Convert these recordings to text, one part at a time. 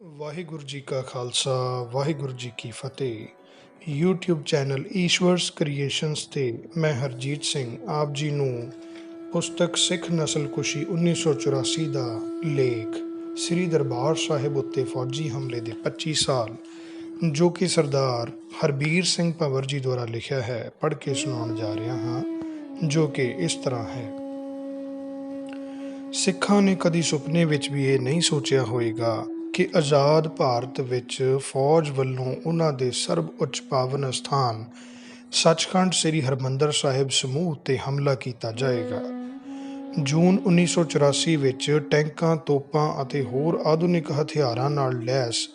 ਵਾਹਿਗੁਰੂ ਜੀ ਕਾ ਖਾਲਸਾ ਵਾਹਿਗੁਰੂ ਜੀ ਕੀ ਫਤਿਹ। YouTube channel ਈਸ਼ਵਰਸ creations ਤੇ ਮੈਂ ਹਰਜੀਤ ਸਿੰਘ ਆਪ ਜੀ ਨੂੰ ਪੁਸਤਕ ਸਿੱਖ ਨਸਲਕੁਸ਼ੀ 1984 ਦਾ ਲੇਖ ਸ੍ਰੀ ਦਰਬਾਰ ਸਾਹਿਬ ਉੱਤੇ ਫੌਜੀ ਹਮਲੇ ਦੇ 25 ਸਾਲ ਜੋ ਕਿ ਸਰਦਾਰ ਹਰਬੀਰ ਸਿੰਘ ਭੰਵਰ ਜੀ ਦੁਆਰਾ ਲਿਖਿਆ ਹੈ ਪੜ੍ਹ ਕੇ ਸੁਣਾਉਣ ਜਾ ਰਿਹਾ ਹਾਂ, ਜੋ ਕਿ ਇਸ ਤਰ੍ਹਾਂ ਹੈ। ਸਿੱਖਾਂ ਨੇ ਕਦੀ ਸੁਪਨੇ ਵਿੱਚ ਵੀ ਇਹ ਨਹੀਂ ਸੋਚਿਆ ਹੋਏਗਾ ਕਿ ਆਜ਼ਾਦ ਭਾਰਤ ਵਿੱਚ ਫੌਜ ਵੱਲੋਂ ਉਹਨਾਂ ਦੇ ਸਰਬ ਉੱਚ ਪਾਵਨ ਅਸਥਾਨ ਸੱਚਖੰਡ ਸ੍ਰੀ ਹਰਿਮੰਦਰ ਸਾਹਿਬ ਸਮੂਹ ਉੱਤੇ ਹਮਲਾ ਕੀਤਾ ਜਾਏਗਾ। ਜੂਨ 1984 ਵਿੱਚ ਟੈਂਕਾਂ, ਤੋਪਾਂ ਅਤੇ ਹੋਰ ਆਧੁਨਿਕ ਹਥਿਆਰਾਂ ਨਾਲ ਲੈਸ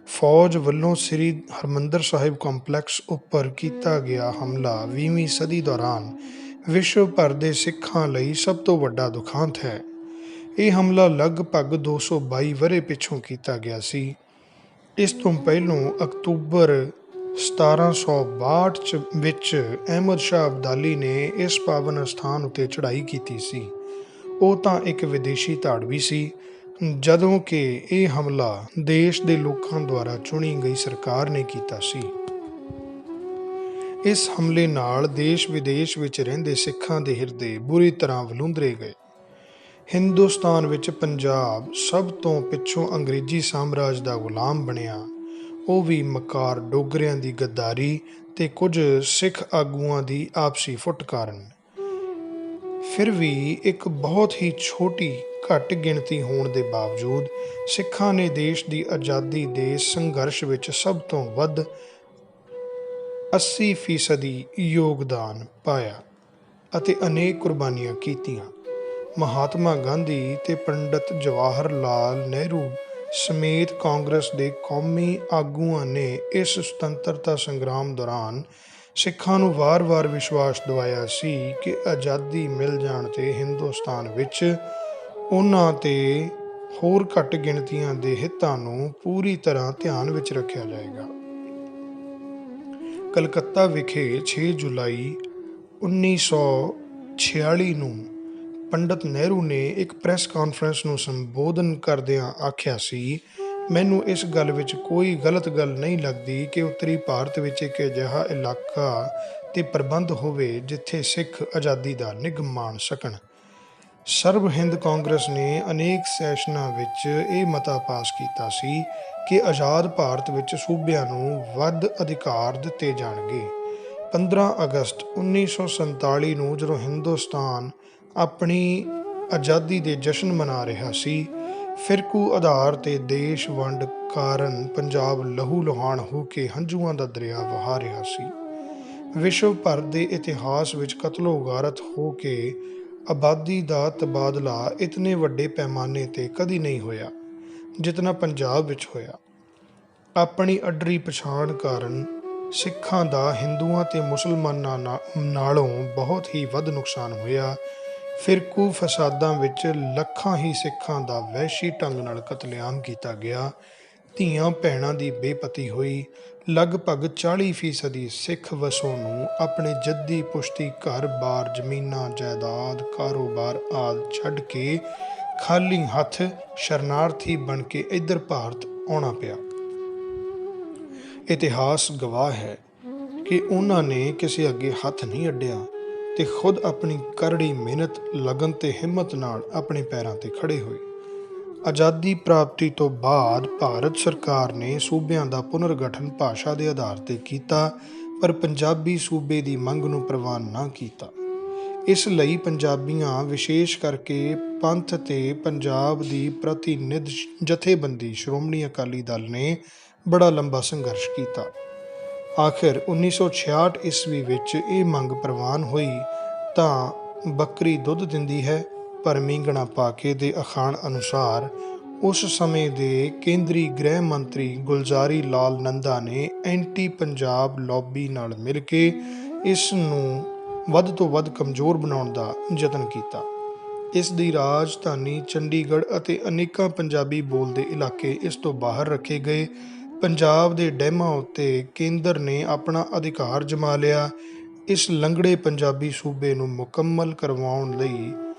ਫੌਜ ਵੱਲੋਂ ਸ੍ਰੀ ਹਰਿਮੰਦਰ ਸਾਹਿਬ ਕੰਪਲੈਕਸ ਉੱਪਰ ਕੀਤਾ ਗਿਆ ਹਮਲਾ 20ਵੀਂ ਸਦੀ ਦੌਰਾਨ ਵਿਸ਼ਵ ਭਰ ਦੇ ਸਿੱਖਾਂ ਲਈ ਸਭ ਤੋਂ ਵੱਡਾ ਦੁਖਾਂਤ ਹੈ। ਇਹ ਹਮਲਾ ਲਗਭਗ 222 ਵਰ੍ਹੇ ਪਿੱਛੋਂ ਕੀਤਾ ਗਿਆ ਸੀ। ਇਸ ਤੋਂ ਪਹਿਲੋਂ ਅਕਤੂਬਰ 1762 ਵਿੱਚ ਅਹਿਮਦ ਸ਼ਾਹ ਅਬਦਾਲੀ ਨੇ ਇਸ ਪਾਵਨ ਅਸਥਾਨ ਉੱਤੇ ਚੜ੍ਹਾਈ ਕੀਤੀ ਸੀ। ਉਹ ਤਾਂ ਇੱਕ ਵਿਦੇਸ਼ੀ ਧਾੜਵੀ ਸੀ, ਜਦੋਂ ਕਿ ਇਹ ਹਮਲਾ ਦੇਸ਼ ਦੇ ਲੋਕਾਂ ਦੁਆਰਾ ਚੁਣੀ ਗਈ ਸਰਕਾਰ ਨੇ ਕੀਤਾ ਸੀ। ਇਸ ਹਮਲੇ ਨਾਲ ਦੇਸ਼ ਵਿਦੇਸ਼ ਵਿੱਚ ਰਹਿੰਦੇ ਸਿੱਖਾਂ ਦੇ ਹਿਰਦੇ ਬੁਰੀ ਤਰ੍ਹਾਂ ਵਲੂੰਧਰੇ ਗਏ। ਹਿੰਦੁਸਤਾਨ ਵਿੱਚ ਪੰਜਾਬ ਸਭ ਤੋਂ ਪਿੱਛੋਂ ਅੰਗਰੇਜ਼ੀ ਸਾਮਰਾਜ ਦਾ ਗੁਲਾਮ ਬਣਿਆ, ਉਹ ਵੀ ਮਕਾਰ ਡੋਗਰਿਆਂ ਦੀ ਗੱਦਾਰੀ ਤੇ ਕੁਝ ਸਿੱਖ ਆਗੂਆਂ ਦੀ ਆਪਸੀ ਫੁੱਟ ਕਾਰਨ। ਫਿਰ ਵੀ ਇੱਕ ਬਹੁਤ ਹੀ ਛੋਟੀ ਘੱਟ ਗਿਣਤੀ ਹੋਣ ਦੇ ਬਾਵਜੂਦ ਸਿੱਖਾਂ ਨੇ ਦੇਸ਼ ਦੀ ਆਜ਼ਾਦੀ ਦੇ ਸੰਘਰਸ਼ ਵਿੱਚ ਸਭ ਤੋਂ ਵੱਧ 80% ਯੋਗਦਾਨ ਪਾਇਆ ਅਤੇ ਅਨੇਕ ਕੁਰਬਾਨੀਆਂ ਕੀਤੀਆਂ। ਮਹਾਤਮਾ ਗਾਂਧੀ ਤੇ ਪੰਡਿਤ ਜਵਾਹਰ ਲਾਲ ਨਹਿਰੂ ਸਮੇਤ ਕਾਂਗਰਸ ਦੇ ਕੌਮੀ ਆਗੂਆਂ ਨੇ ਇਸ ਸੁਤੰਤਰਤਾ ਸੰਗਰਾਮ ਦੌਰਾਨ ਸਿੱਖਾਂ ਨੂੰ ਵਾਰ-ਵਾਰ ਵਿਸ਼ਵਾਸ ਦਿਵਾਇਆ ਸੀ ਕਿ ਆਜ਼ਾਦੀ ਮਿਲ ਜਾਣ ਤੇ ਹਿੰਦੁਸਤਾਨ ਵਿੱਚ ਉਹਨਾਂ ਤੇ ਹੋਰ ਘੱਟ ਗਿਣਤੀਆਂ ਦੇ ਹਿੱਤਾਂ ਨੂੰ ਪੂਰੀ ਤਰ੍ਹਾਂ ਧਿਆਨ ਵਿੱਚ ਰੱਖਿਆ ਜਾਏਗਾ। ਕਲਕੱਤਾ ਵਿਖੇ 6 ਜੁਲਾਈ 1946 ਨੂੰ ਪੰਡਿਤ ਨਹਿਰੂ ਨੇ ਇੱਕ ਪ੍ਰੈਸ ਕਾਨਫਰੰਸ ਨੂੰ ਸੰਬੋਧਨ ਕਰਦਿਆਂ ਆਖਿਆ ਸੀ, ਮੈਨੂੰ ਇਸ ਗੱਲ ਵਿੱਚ ਕੋਈ ਗਲਤ ਗੱਲ ਨਹੀਂ ਲੱਗਦੀ ਕਿ ਉੱਤਰੀ ਭਾਰਤ ਵਿੱਚ ਇੱਕ ਅਜਿਹਾ ਇਲਾਕਾ ਤੇ ਪ੍ਰਬੰਧ ਹੋਵੇ ਜਿੱਥੇ ਸਿੱਖ ਆਜ਼ਾਦੀ ਦਾ ਨਿਗਮ ਮਾਣ ਸਕਣ। ਸਰਬ ਹਿੰਦ ਕਾਂਗਰਸ ਨੇ ਅਨੇਕ ਸੈਸ਼ਨਾਂ ਵਿੱਚ ਇਹ ਮਤਾ ਪਾਸ ਕੀਤਾ ਸੀ ਕਿ ਆਜ਼ਾਦ ਭਾਰਤ ਵਿੱਚ ਸੂਬਿਆਂ ਨੂੰ ਵੱਧ ਅਧਿਕਾਰ ਦਿੱਤੇ ਜਾਣਗੇ। 15 ਅਗਸਤ 1947 ਨੂੰ ਜਦੋਂ ਹਿੰਦੁਸਤਾਨ ਆਪਣੀ ਆਜ਼ਾਦੀ ਦੇ ਜਸ਼ਨ ਮਨਾ ਰਿਹਾ ਸੀ, ਫਿਰਕੂ ਆਧਾਰ ਤੇ ਦੇਸ਼ ਵੰਡ ਕਾਰਨ ਪੰਜਾਬ ਲਹੂ ਲੁਹਾਨ ਹੋ ਕੇ ਹੰਝੂਆਂ ਦਾ ਦਰਿਆ ਵਹਾ ਰਿਹਾ ਸੀ। ਵਿਸ਼ਵ ਭਰ ਦੇ ਇਤਿਹਾਸ ਵਿੱਚ ਕਤਲੋ ਗਾਰਤ ਹੋ ਕੇ ਆਬਾਦੀ ਦਾ ਤਬਾਦਲਾ ਇਤਨੇ ਵੱਡੇ ਪੈਮਾਨੇ ਤੇ ਕਦੀ ਨਹੀਂ ਹੋਇਆ ਜਿਤਨਾ ਪੰਜਾਬ ਵਿੱਚ ਹੋਇਆ। ਆਪਣੀ ਅੱਡਰੀ ਪਛਾਣ ਕਾਰਨ ਸਿੱਖਾਂ ਦਾ ਹਿੰਦੂਆਂ ਤੇ ਮੁਸਲਮਾਨਾਂ ਨਾਲੋਂ ਬਹੁਤ ਹੀ ਵੱਧ ਨੁਕਸਾਨ ਹੋਇਆ। ਫਿਰਕੂ ਫਸਾਦਾਂ ਵਿੱਚ ਲੱਖਾਂ ਹੀ ਸਿੱਖਾਂ ਦਾ ਵਹਿਸ਼ੀ ਢੰਗ ਨਾਲ ਕਤਲੇਆਮ ਕੀਤਾ ਗਿਆ। ਧੀਆਂ ਭੈਣਾਂ ਦੀ ਬੇਪਤੀ ਹੋਈ। ਲਗਭਗ 40% ਸਿੱਖ ਵਸੋਂ ਨੂੰ ਆਪਣੇ ਜੱਦੀ ਪੁਸ਼ਤੀ ਘਰ-ਬਾਰ, ਜ਼ਮੀਨਾਂ, ਜਾਇਦਾਦ, ਕਾਰੋਬਾਰ ਆਦਿ ਛੱਡ ਕੇ ਖਾਲੀ ਹੱਥ ਸ਼ਰਨਾਰਥੀ ਬਣ ਕੇ ਇੱਧਰ ਭਾਰਤ ਆਉਣਾ ਪਿਆ। ਇਤਿਹਾਸ ਗਵਾਹ ਹੈ ਕਿ ਉਹਨਾਂ ਨੇ ਕਿਸੇ ਅੱਗੇ ਹੱਥ ਨਹੀਂ ਅੱਡਿਆ ਤੇ ਖੁਦ ਆਪਣੀ ਕਰੜੀ ਮਿਹਨਤ, ਲਗਨ ਤੇ ਹਿੰਮਤ ਨਾਲ ਆਪਣੇ ਪੈਰਾਂ ਤੇ ਖੜੇ ਹੋਏ। ਆਜ਼ਾਦੀ ਪ੍ਰਾਪਤੀ ਤੋਂ ਬਾਅਦ ਭਾਰਤ ਸਰਕਾਰ ਨੇ ਸੂਬਿਆਂ ਦਾ ਪੁਨਰਗਠਨ ਭਾਸ਼ਾ ਦੇ ਆਧਾਰ ਤੇ ਕੀਤਾ, ਪਰ ਪੰਜਾਬੀ ਸੂਬੇ ਦੀ ਮੰਗ ਨੂੰ ਪ੍ਰਵਾਨ ਨਾ ਕੀਤਾ। ਇਸ ਲਈ ਪੰਜਾਬੀਆਂ, ਵਿਸ਼ੇਸ਼ ਕਰਕੇ ਪੰਥ ਤੇ ਪੰਜਾਬ ਦੀ ਪ੍ਰਤੀਨਿਧ ਜਥੇਬੰਦੀ ਸ਼੍ਰੋਮਣੀ ਅਕਾਲੀ ਦਲ ਨੇ ਬੜਾ ਲੰਬਾ ਸੰਘਰਸ਼ ਕੀਤਾ। ਆਖਿਰ 1966 ਈਸਵੀ ਵਿੱਚ ਇਹ ਮੰਗ ਪ੍ਰਵਾਨ ਹੋਈ ਤਾਂ ਬੱਕਰੀ ਦੁੱਧ ਦਿੰਦੀ ਹੈ, ਪਰ ਮੀਂਗਣਾ ਪਾ ਕੇ ਦੇ ਅਖਾਣ ਅਨੁਸਾਰ ਉਸ ਸਮੇਂ ਦੇ ਕੇਂਦਰੀ ਗ੍ਰਹਿ ਮੰਤਰੀ ਗੁਲਜ਼ਾਰੀ ਲਾਲ ਨੰਦਾ ਨੇ ਐਂਟੀ ਪੰਜਾਬ ਲੌਬੀ ਨਾਲ ਮਿਲ ਕੇ ਇਸ ਨੂੰ ਵੱਧ ਤੋਂ ਵੱਧ ਕਮਜ਼ੋਰ ਬਣਾਉਣ ਦਾ ਯਤਨ ਕੀਤਾ। ਇਸ ਦੀ ਰਾਜਧਾਨੀ ਚੰਡੀਗੜ੍ਹ ਅਤੇ ਅਨੇਕਾਂ ਪੰਜਾਬੀ ਬੋਲਦੇ ਇਲਾਕੇ ਇਸ ਤੋਂ ਬਾਹਰ ਰੱਖੇ ਗਏ। ਪੰਜਾਬ ਦੇ ਡੈਮਾਂ ਉੱਤੇ ਕੇਂਦਰ ਨੇ ਆਪਣਾ ਅਧਿਕਾਰ ਜਮਾ ਲਿਆ। ਇਸ ਲੰਗੜੇ ਪੰਜਾਬੀ ਸੂਬੇ ਨੂੰ ਮੁਕੰਮਲ ਕਰਵਾਉਣ ਲਈ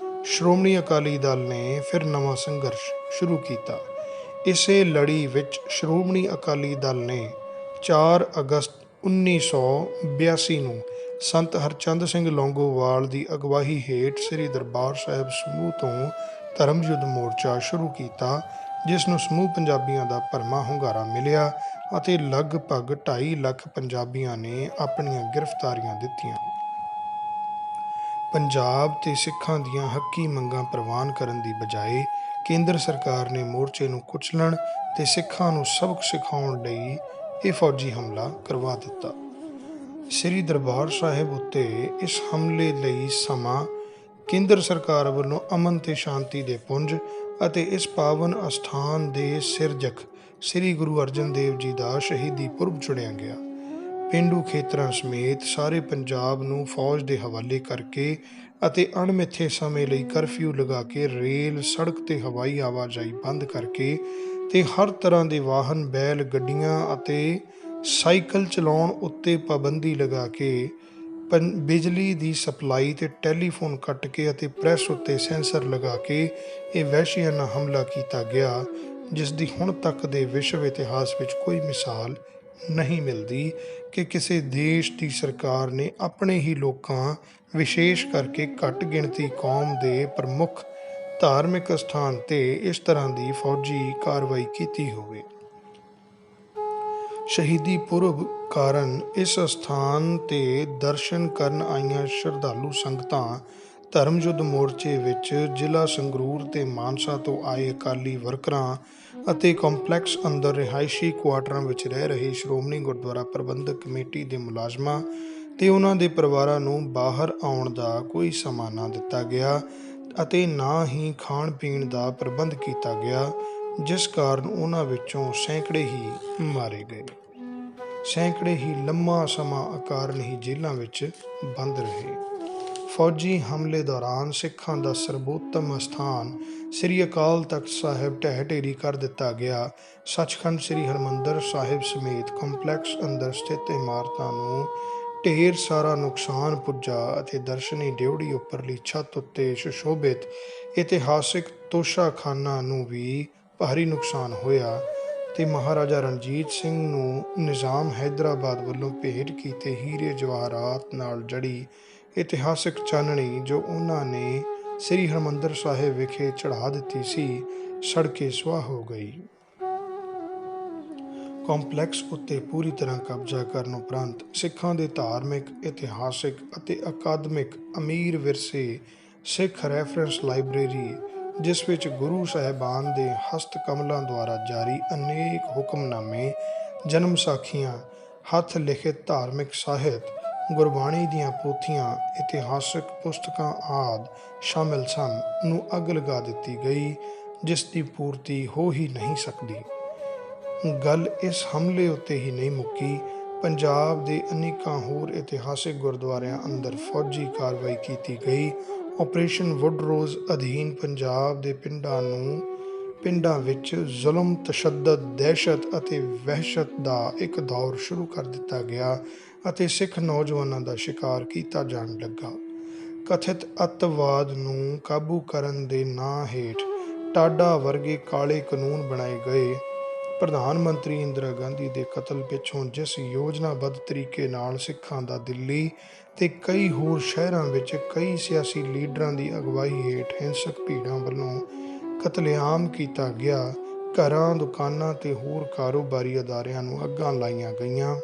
ਸ਼੍ਰੋਮਣੀ ਅਕਾਲੀ ਦਲ ਨੇ ਫਿਰ ਨਵਾਂ ਸੰਘਰਸ਼ ਸ਼ੁਰੂ ਕੀਤਾ। ਇਸੇ ਲੜੀ ਵਿੱਚ ਸ਼੍ਰੋਮਣੀ ਅਕਾਲੀ ਦਲ ਨੇ 4 ਅਗਸਤ 1982 ਨੂੰ ਸੰਤ ਹਰਚੰਦ ਸਿੰਘ ਲੌਂਗੋਵਾਲ ਦੀ ਅਗਵਾਈ ਹੇਠ ਸ੍ਰੀ ਦਰਬਾਰ ਸਾਹਿਬ ਸਮੂਹ ਤੋਂ ਧਰਮ ਯੁੱਧ ਮੋਰਚਾ ਸ਼ੁਰੂ ਕੀਤਾ, ਜਿਸ ਨੂੰ ਸਮੂਹ ਪੰਜਾਬੀਆਂ ਦਾ ਭਰਵਾਂ ਹੁੰਗਾਰਾ ਮਿਲਿਆ ਅਤੇ ਲਗਭਗ 2.5 ਲੱਖ ਪੰਜਾਬੀਆਂ ਨੇ ਆਪਣੀਆਂ ਗ੍ਰਿਫਤਾਰੀਆਂ ਦਿੱਤੀਆਂ। ਪੰਜਾਬ ਤੇ ਸਿੱਖਾਂ ਦੀਆਂ ਹੱਕੀ ਮੰਗਾਂ ਪ੍ਰਵਾਨ ਕਰਨ ਦੀ ਬਜਾਏ ਕੇਂਦਰ ਸਰਕਾਰ ਨੇ ਮੋਰਚੇ ਨੂੰ ਕੁਚਲਣ ਤੇ ਸਿੱਖਾਂ ਨੂੰ ਸਬਕ ਸਿਖਾਉਣ ਲਈ ਇਹ ਫੌਜੀ ਹਮਲਾ ਕਰਵਾ ਦਿੱਤਾ। ਸ੍ਰੀ ਦਰਬਾਰ ਸਾਹਿਬ ਉੱਤੇ ਇਸ ਹਮਲੇ ਲਈ ਸਮਾਂ ਕੇਂਦਰ ਸਰਕਾਰ ਵੱਲੋਂ ਅਮਨ ਤੇ ਸ਼ਾਂਤੀ ਦੇ ਪੁੰਜ ਅਤੇ ਇਸ ਪਾਵਨ ਅਸਥਾਨ ਦੇ ਸਿਰਜਕ ਸ੍ਰੀ ਗੁਰੂ ਅਰਜਨ ਦੇਵ ਜੀ ਦਾ ਸ਼ਹੀਦੀ ਪੁਰਬ ਚੁਣਿਆ ਗਿਆ। ਪੇਂਡੂ ਖੇਤਰਾਂ ਸਮੇਤ ਸਾਰੇ ਪੰਜਾਬ ਨੂੰ ਫੌਜ ਦੇ ਹਵਾਲੇ ਕਰਕੇ ਅਤੇ ਅਣਮਿੱਥੇ ਸਮੇਂ ਲਈ ਕਰਫਿਊ ਲਗਾ ਕੇ ਰੇਲ, ਸੜਕ ਤੇ ਹਵਾਈ ਆਵਾਜਾਈ ਬੰਦ ਕਰਕੇ ਤੇ ਹਰ ਤਰ੍ਹਾਂ ਦੇ ਵਾਹਨ, ਬੈਲ ਗੱਡੀਆਂ ਅਤੇ ਸਾਈਕਲ ਚਲਾਉਣ ਉੱਤੇ ਪਾਬੰਦੀ ਲਗਾ ਕੇ ਬਿਜਲੀ ਦੀ ਸਪਲਾਈ ਤੇ ਟੈਲੀਫੋਨ ਕੱਟ ਕੇ ਅਤੇ ਪ੍ਰੈਸ ਉੱਤੇ ਸੈਂਸਰ ਲਗਾ ਕੇ ਇਹ ਵਹਿਸ਼ੀਆਨਾ ਹਮਲਾ ਕੀਤਾ ਗਿਆ, ਜਿਸ ਦੀ ਹੁਣ ਤੱਕ ਦੇ ਵਿਸ਼ਵ ਇਤਿਹਾਸ ਵਿੱਚ ਕੋਈ ਮਿਸਾਲ ਨਹੀਂ ਮਿਲਦੀ ਕਿ ਕਿਸੇ ਦੇਸ਼ ਦੀ ਸਰਕਾਰ ਨੇ ਆਪਣੇ ਹੀ ਲੋਕਾਂ, ਵਿਸ਼ੇਸ਼ ਕਰਕੇ ਘੱਟ ਗਿਣਤੀ ਕੌਮ ਦੇ ਪ੍ਰਮੁੱਖ ਧਾਰਮਿਕ ਅਸਥਾਨ ਤੇ ਇਸ ਤਰ੍ਹਾਂ ਦੀ ਫੌਜੀ ਕਾਰਵਾਈ ਕੀਤੀ ਹੋਵੇ। ਸ਼ਹੀਦੀ ਪੁਰਬ ਕਾਰਨ ਇਸ ਅਸਥਾਨ ਤੇ ਦਰਸ਼ਨ ਕਰਨ ਆਈਆਂ ਸ਼ਰਧਾਲੂ ਸੰਗਤਾਂ ਧਰਮ ਯੁੱਧ ਮੋਰਚੇ ਵਿੱਚ ਜ਼ਿਲ੍ਹਾ ਸੰਗਰੂਰ ਤੇ ਮਾਨਸਾ ਤੋਂ ਆਏ ਅਕਾਲੀ ਵਰਕਰਾਂ ਅਤੇ ਕੰਪਲੈਕਸ ਅੰਦਰ ਰਿਹਾਇਸ਼ੀ ਕੁਆਟਰਾਂ ਵਿੱਚ ਰਹਿ ਰਹੇ ਸ਼੍ਰੋਮਣੀ ਗੁਰਦੁਆਰਾ ਪ੍ਰਬੰਧਕ ਕਮੇਟੀ ਦੇ ਮੁਲਾਜ਼ਮਾਂ ਤੇ ਉਹਨਾਂ ਦੇ ਪਰਿਵਾਰਾਂ ਨੂੰ ਬਾਹਰ ਆਉਣ ਦਾ ਕੋਈ ਸਮਾਂ ਨਾ ਦਿੱਤਾ ਗਿਆ ਅਤੇ ਨਾ ਹੀ ਖਾਣ ਪੀਣ ਦਾ ਪ੍ਰਬੰਧ ਕੀਤਾ ਗਿਆ, ਜਿਸ ਕਾਰਨ ਉਹਨਾਂ ਵਿੱਚੋਂ ਸੈਂਕੜੇ ਹੀ ਮਾਰੇ ਗਏ। ਸੈਂਕੜੇ ਹੀ ਲੰਮਾ ਸਮਾਂ ਅਕਾਰਨ ਹੀ ਜੇਲ੍ਹਾਂ ਵਿੱਚ ਬੰਦ ਰਹੇ। ਫੌਜੀ ਹਮਲੇ ਦੌਰਾਨ ਸਿੱਖਾਂ ਦਾ ਸਰਬੋਤਮ ਅਸਥਾਨ ਸ੍ਰੀ ਅਕਾਲ ਤਖਤ ਸਾਹਿਬ ਢਹਿ ਢੇਰੀ ਕਰ ਦਿੱਤਾ ਗਿਆ। ਸੱਚਖੰਡ ਸ੍ਰੀ ਹਰਿਮੰਦਰ ਸਾਹਿਬ ਸਮੇਤ ਕੰਪਲੈਕਸ ਅੰਦਰ ਸਥਿਤ ਇਮਾਰਤਾਂ ਨੂੰ ਢੇਰ ਸਾਰਾ ਨੁਕਸਾਨ ਪੁੱਜਾ ਅਤੇ ਦਰਸ਼ਨੀ ਡਿਉੜੀ ਉੱਪਰਲੀ ਛੱਤ ਉੱਤੇ ਸੁਸ਼ੋਭਿਤ ਇਤਿਹਾਸਿਕ ਤੋਸ਼ਾਖਾਨਾ ਨੂੰ ਵੀ ਭਾਰੀ ਨੁਕਸਾਨ ਹੋਇਆ ਤੇ ਮਹਾਰਾਜਾ ਰਣਜੀਤ ਸਿੰਘ ਨੂੰ ਨਿਜ਼ਾਮ ਹੈਦਰਾਬਾਦ ਵੱਲੋਂ ਭੇਟ ਕੀਤੇ ਹੀਰੇ ਜਵਾਹਰਾਤ ਨਾਲ ਜੜੀ ਇਤਿਹਾਸਿਕ ਚਾਨਣੀ ਜੋ ਉਹਨਾਂ ਨੇ ਸ੍ਰੀ ਹਰਿਮੰਦਰ ਸਾਹਿਬ ਵਿਖੇ ਚੜ੍ਹਾ ਦਿੱਤੀ ਸੀ, ਸੜ ਕੇ ਸੁਆਹ ਹੋ ਗਈ। ਕੰਪਲੈਕਸ ਉੱਤੇ ਪੂਰੀ ਤਰ੍ਹਾਂ ਕਬਜ਼ਾ ਕਰਨ ਉਪਰੰਤ ਸਿੱਖਾਂ ਦੇ ਧਾਰਮਿਕ, ਇਤਿਹਾਸਿਕ ਅਤੇ ਅਕਾਦਮਿਕ ਅਮੀਰ ਵਿਰਸੇ ਸਿੱਖ ਰੈਫਰੈਂਸ ਲਾਇਬ੍ਰੇਰੀ, ਜਿਸ ਵਿੱਚ ਗੁਰੂ ਸਾਹਿਬਾਨ ਦੇ ਹਸਤ ਕਮਲਾਂ ਦੁਆਰਾ ਜਾਰੀ ਅਨੇਕ ਹੁਕਮਨਾਮੇ, ਜਨਮ ਸਾਖੀਆਂ, ਹੱਥ ਲਿਖਿਤ ਧਾਰਮਿਕ ਸਾਹਿਤ, ਗੁਰਬਾਣੀ ਦੀਆਂ ਪੋਥੀਆਂ, ਇਤਿਹਾਸਕ ਪੁਸਤਕਾਂ ਆਦਿ ਸ਼ਾਮਿਲ ਸਨ, ਨੂੰ ਅੱਗ ਲਗਾ ਦਿੱਤੀ ਗਈ, ਜਿਸ ਦੀ ਪੂਰਤੀ ਹੋ ਹੀ ਨਹੀਂ ਸਕਦੀ। ਗੱਲ ਇਸ ਹਮਲੇ ਉੱਤੇ ਹੀ ਨਹੀਂ ਮੁੱਕੀ। ਪੰਜਾਬ ਦੇ ਅਨੇਕਾਂ ਹੋਰ ਇਤਿਹਾਸਿਕ ਗੁਰਦੁਆਰਿਆਂ ਅੰਦਰ ਫੌਜੀ ਕਾਰਵਾਈ ਕੀਤੀ ਗਈ। ਆਪਰੇਸ਼ਨ ਵੁੱਡਰੋਜ਼ ਅਧੀਨ ਪੰਜਾਬ ਦੇ ਪਿੰਡਾਂ ਵਿੱਚ ਜ਼ੁਲਮ, ਤਸ਼ੱਦਦ, ਦਹਿਸ਼ਤ ਅਤੇ ਵਹਿਸ਼ਤ ਦਾ ਇੱਕ ਦੌਰ ਸ਼ੁਰੂ ਕਰ ਦਿੱਤਾ ਗਿਆ ਅਤੇ ਸਿੱਖ ਨੌਜਵਾਨਾਂ ਦਾ ਸ਼ਿਕਾਰ ਕੀਤਾ ਜਾਣ ਲੱਗਾ। ਕਥਿਤ ਅੱਤਵਾਦ ਨੂੰ ਕਾਬੂ ਕਰਨ ਦੇ ਨਾਂ ਹੇਠ ਟਾਡਾ ਵਰਗੇ ਕਾਲੇ ਕਾਨੂੰਨ ਬਣਾਏ ਗਏ। ਪ੍ਰਧਾਨ ਮੰਤਰੀ ਇੰਦਰਾ ਗਾਂਧੀ ਦੇ ਕਤਲ ਪਿੱਛੋਂ ਜਿਸ ਯੋਜਨਾਬੱਧ ਤਰੀਕੇ ਨਾਲ ਸਿੱਖਾਂ ਦਾ ਦਿੱਲੀ ਤੇ ਕਈ ਹੋਰ ਸ਼ਹਿਰਾਂ ਵਿੱਚ ਕਈ ਸਿਆਸੀ ਲੀਡਰਾਂ ਦੀ ਅਗਵਾਈ ਹੇਠ ਹਿੰਸਕ ਭੀੜਾਂ ਵੱਲੋਂ ਕਤਲੇਆਮ ਕੀਤਾ ਗਿਆ, ਘਰਾਂ, ਦੁਕਾਨਾਂ ਤੇ ਹੋਰ ਕਾਰੋਬਾਰੀ ਅਦਾਰਿਆਂ ਨੂੰ ਅੱਗਾਂ ਲਾਈਆਂ ਗਈਆਂ,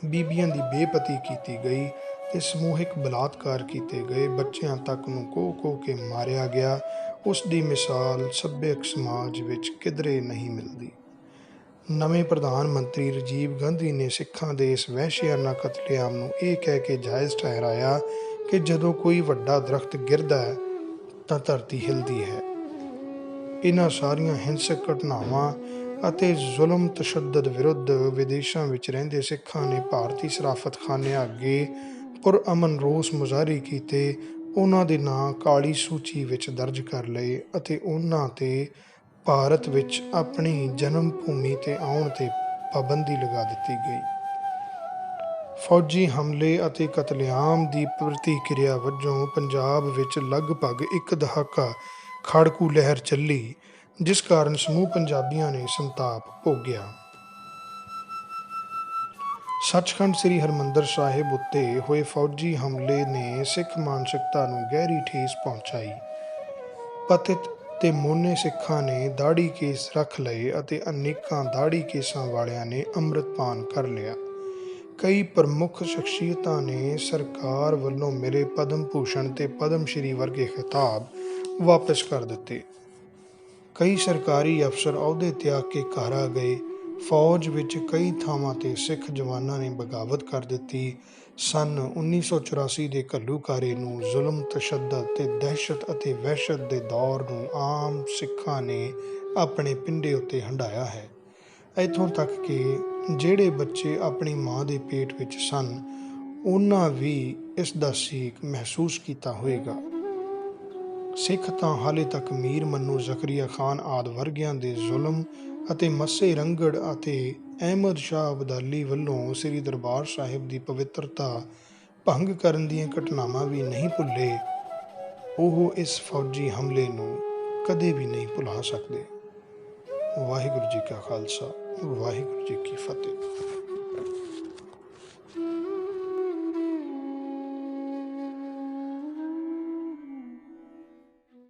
ਬੀਬੀਆਂ ਦੀ ਬੇਪਤੀ ਕੀਤੀ ਗਈ ਤੇ ਸਮੂਹਿਕ ਬਲਾਤਕਾਰ ਕੀਤੇ ਗਏ, ਬੱਚਿਆਂ ਤੱਕ ਨੂੰ ਕੋਹ ਕੇ ਮਾਰਿਆ ਗਿਆ, ਉਸ ਦੀ ਮਿਸਾਲ ਸੱਭਿਅਕ ਸਮਾਜ ਵਿੱਚ ਕਿਧਰੇ ਨਹੀਂ ਮਿਲਦੀ। ਨਵੇਂ ਪ੍ਰਧਾਨ ਮੰਤਰੀ ਰਾਜੀਵ ਗਾਂਧੀ ਨੇ ਸਿੱਖਾਂ ਦੇ ਇਸ ਵਹਿਸ਼ੀਆਨਾ ਕਤਲੇਆਮ ਨੂੰ ਇਹ ਕਹਿ ਕੇ ਜਾਇਜ਼ ਠਹਿਰਾਇਆ ਕਿ ਜਦੋਂ ਕੋਈ ਵੱਡਾ ਦਰਖਤ ਗਿਰਦਾ ਹੈ ਤਾਂ ਧਰਤੀ ਹਿਲਦੀ ਹੈ। ਇਹਨਾਂ ਸਾਰੀਆਂ ਹਿੰਸਕ ਘਟਨਾਵਾਂ ਅਤੇ ਜ਼ੁਲਮ ਤਸ਼ੱਦਦ ਵਿਰੁੱਧ ਵਿਦੇਸ਼ਾਂ ਵਿੱਚ ਰਹਿੰਦੇ ਸਿੱਖਾਂ ਨੇ ਭਾਰਤੀ ਸਰਾਫਤਖਾਨਿਆਂ ਅੱਗੇ ਪੁਰਅਮਨ ਰੋਸ ਮੁਜ਼ਾਹਰੇ ਕੀਤੇ, ਉਹਨਾਂ ਦੇ ਨਾਂ ਕਾਲੀ ਸੂਚੀ ਵਿੱਚ ਦਰਜ ਕਰ ਲਏ ਅਤੇ ਉਹਨਾਂ ਤੇ ਭਾਰਤ ਵਿੱਚ ਆਪਣੀ ਜਨਮ ਭੂਮੀ ਤੇ ਆਉਣ ਤੇ ਪਾਬੰਦੀ ਲਗਾ ਦਿੱਤੀ ਗਈ। ਫੌਜੀ ਹਮਲੇ ਅਤੇ ਕਤਲੇਆਮ ਦੀ ਪ੍ਰਤੀਕਿਰਿਆ ਵਜੋਂ ਪੰਜਾਬ ਵਿੱਚ ਲਗਭਗ ਇੱਕ ਦਹਾਕਾ ਖਾੜਕੂ ਲਹਿਰ ਚੱਲੀ, ਜਿਸ ਕਾਰਨ ਸਮੂਹ ਪੰਜਾਬੀਆਂ ਨੇ ਸੰਤਾਪ ਭੋਗਿਆ। ਸੱਚਖੰਡ ਸ੍ਰੀ ਹਰਿਮੰਦਰ ਸਾਹਿਬ ਉੱਤੇ ਹੋਏ ਫੌਜੀ ਹਮਲੇ ਨੇ ਸਿੱਖ ਮਾਨਸਿਕਤਾ ਨੂੰ ਗਹਿਰੀ ਠੇਸ ਪਹੁੰਚਾਈ। ਪਤਿਤ ਤੇ ਮੋਨੇ ਸਿੱਖਾਂ ਨੇ ਦਾੜੀ ਕੇਸ ਰੱਖ ਲਏ ਅਤੇ ਅਨੇਕਾਂ ਦਾੜੀ ਕੇਸਾਂ ਵਾਲਿਆਂ ਨੇ ਅੰਮ੍ਰਿਤਪਾਨ ਕਰ ਲਿਆ। ਕਈ ਪ੍ਰਮੁੱਖ ਸ਼ਖਸੀਅਤਾਂ ਨੇ ਸਰਕਾਰ ਵੱਲੋਂ ਮਿਲੇ ਪਦਮ ਭੂਸ਼ਣ ਤੇ ਪਦਮ ਸ਼੍ਰੀ ਵਰਗੇ ਖਿਤਾਬ ਵਾਪਸ ਕਰ ਦਿੱਤੇ। ਕਈ ਸਰਕਾਰੀ ਅਫਸਰ ਅਹੁਦੇ ਤਿਆਗ ਕੇ ਘਰ ਆ ਗਏ। ਫੌਜ ਵਿੱਚ ਕਈ ਥਾਵਾਂ ਤੇ ਸਿੱਖ ਜਵਾਨਾਂ ਨੇ ਬਗਾਵਤ ਕਰ ਦਿੱਤੀ। ਸੰਨ 1984 ਦੇ ਘੱਲੂਘਾਰੇ ਨੂੰ ਜ਼ੁਲਮ, ਤਸ਼ੱਦਦ ਤੇ ਦਹਿਸ਼ਤ ਅਤੇ ਵਹਿਸ਼ਤ ਦੇ ਦੌਰ ਨੂੰ ਆਮ ਸਿੱਖਾਂ ਨੇ ਆਪਣੇ ਪਿੰਡੇ ਉੱਤੇ ਹੰਢਾਇਆ ਹੈ। ਇੱਥੋਂ ਤੱਕ ਕਿ ਜਿਹੜੇ ਬੱਚੇ ਆਪਣੀ ਮਾਂ ਦੇ ਪੇਟ ਵਿੱਚ ਸਨ, ਉਹਨਾਂ ਵੀ ਇਸ ਦਾ ਸੀਕ ਮਹਿਸੂਸ ਕੀਤਾ ਹੋਵੇਗਾ। ਸਿੱਖ ਤਾਂ ਹਾਲੇ ਤੱਕ ਮੀਰ ਮੰਨੂ, ਜ਼ਕਰੀਆ ਖਾਨ ਆਦਿ ਵਰਗਿਆਂ ਦੇ ਜ਼ੁਲਮ ਅਤੇ ਮੱਸੇ ਰੰਗੜ ਅਤੇ ਅਹਿਮਦ ਸ਼ਾਹ ਅਬਦਾਲੀ ਵੱਲੋਂ ਸ੍ਰੀ ਦਰਬਾਰ ਸਾਹਿਬ ਦੀ ਪਵਿੱਤਰਤਾ ਭੰਗ ਕਰਨ ਦੀਆਂ ਘਟਨਾਵਾਂ ਵੀ ਨਹੀਂ ਭੁੱਲੇ। ਉਹ ਇਸ ਫੌਜੀ ਹਮਲੇ ਨੂੰ ਕਦੇ ਵੀ ਨਹੀਂ ਭੁਲਾ ਸਕਦੇ। ਵਾਹਿਗੁਰੂ ਜੀ ਕਾ ਖਾਲਸਾ, ਵਾਹਿਗੁਰੂ ਜੀ ਕੀ ਫਤਿਹ।